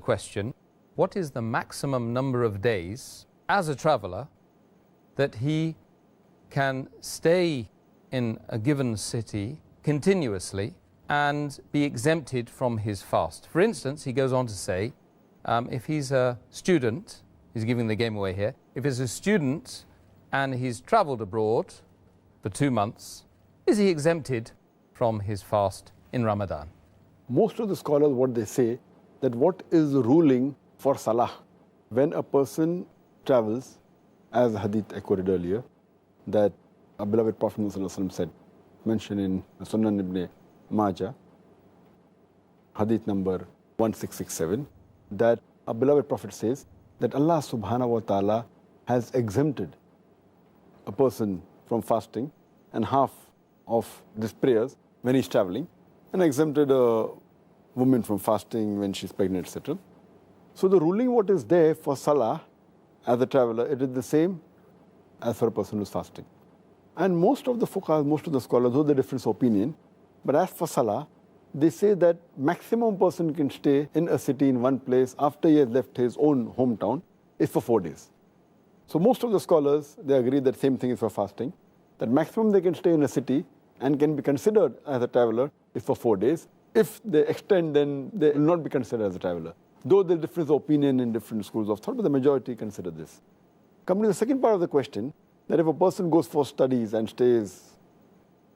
question, what is the maximum number of days as a traveller that he can stay in a given city continuously and be exempted from his fast? For instance, he goes on to say, if he's a student, he's giving the game away here, if he's a student and he's travelled abroad for 2 months, is he exempted from his fast in Ramadan? Most of the scholars, what they say, that what is the ruling for Salah? When a person travels, as Hadith I quoted earlier, that a beloved Prophet ﷺ said, mentioned in Sunan ibn Majah, Hadith number 1667, that a beloved Prophet says that Allah subhanahu wa ta'ala has exempted a person from fasting and half of these prayers when he's traveling, and exempted a woman from fasting when she's pregnant, etc. So the ruling what is there for Salah as a traveler, it is the same as for a person who's fasting. And most of the fuqahas, most of the scholars, though the difference of opinion, but as for Salah, they say that maximum person can stay in a city in one place after he has left his own hometown is for 4 days. So most of the scholars, they agree that same thing is for fasting, that maximum they can stay in a city and can be considered as a traveler is for 4 days. If they extend, then they will not be considered as a traveler. Though there is difference of opinion in different schools of thought, but the majority consider this. Coming to the second part of the question, that if a person goes for studies and stays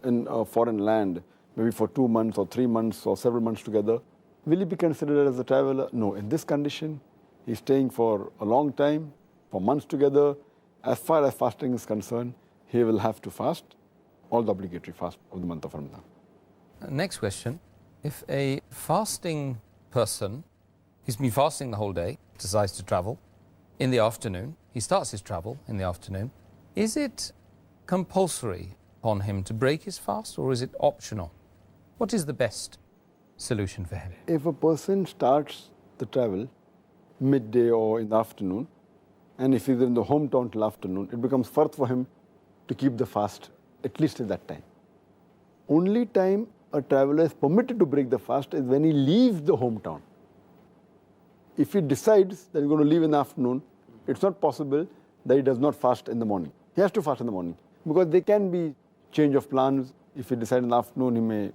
in a foreign land, maybe for 2 months or 3 months or several months together, will he be considered as a traveler? No. In this condition, he's staying for a long time, for months together. As far as fasting is concerned, he will have to fast all the obligatory fast of the month of Ramadan. Next question. If a fasting person, he's been fasting the whole day, decides to travel in the afternoon, he starts his travel in the afternoon, is it compulsory on him to break his fast, or is it optional? What is the best solution for him? If a person starts the travel midday or in the afternoon, and if he's in the hometown till afternoon, it becomes fard for him to keep the fast at least at that time. Only time a traveler is permitted to break the fast is when he leaves the hometown. If he decides that he's going to leave in the afternoon, it's not possible that he does not fast in the morning. He has to fast in the morning, because there can be change of plans. If he decides in the afternoon, he may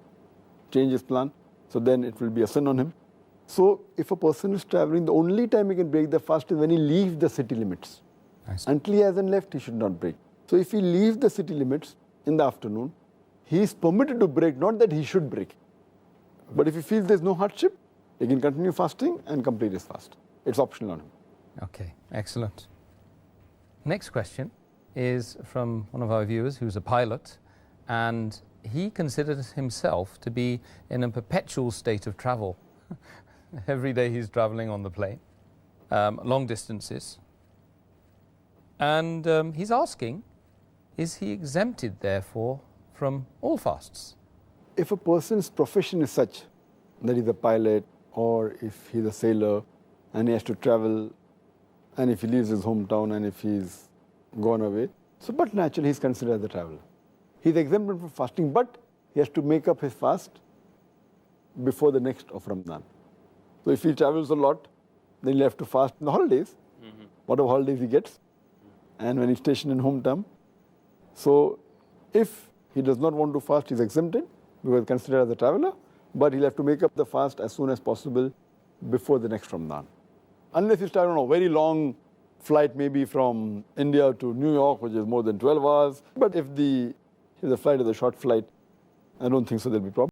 change his plan. So then it will be a sin on him. So if a person is traveling, the only time he can break the fast is when he leaves the city limits. Until he hasn't left, he should not break. So if he leaves the city limits in the afternoon, he is permitted to break, not that he should break. But if he feels there's no hardship, he can continue fasting and complete his fast. It's optional on him. Okay, excellent. Next question is from one of our viewers who's a pilot, and he considers himself to be in a perpetual state of travel. Every day he's traveling on the plane, long distances. And he's asking, is he exempted, therefore, from all fasts? If a person's profession is such that he's a pilot, or if he's a sailor and he has to travel, and if he leaves his hometown and if he's gone away, so but naturally he's considered as a traveler. He's exempted from fasting, but he has to make up his fast before the next of Ramadan. So if he travels a lot, then he'll have to fast in the holidays, whatever holidays he gets, and when he's stationed in hometown. So if he does not want to fast, he's exempted because he's considered as a traveler, but he'll have to make up the fast as soon as possible before the next Ramadan. Unless he's traveling on a very long flight, maybe from India to New York, which is more than 12 hours. But if the flight is a short flight, I don't think so there'll be problem.